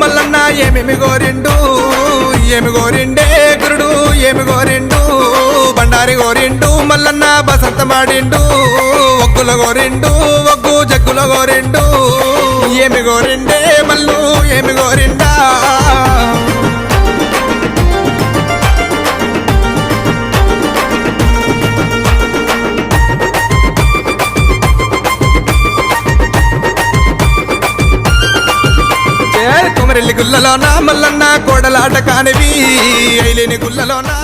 మల్లన్న ఏమేమి గోరిండు ఏమి గోరిండే గురుడు ఏమి గోరిండు బండారి గోరిండు మల్లన్న బసంత మాడిండు ఒగ్గుల గోరిండు ఒగ్గు జగ్గుల గోరిండు ఏమి గోరిండే మల్లు ఏమి గోరిండా కుమరెల్లి గుల్లలోనా మల్లన్న కోడలాట కానివి ఐలేని గుల్లలోనా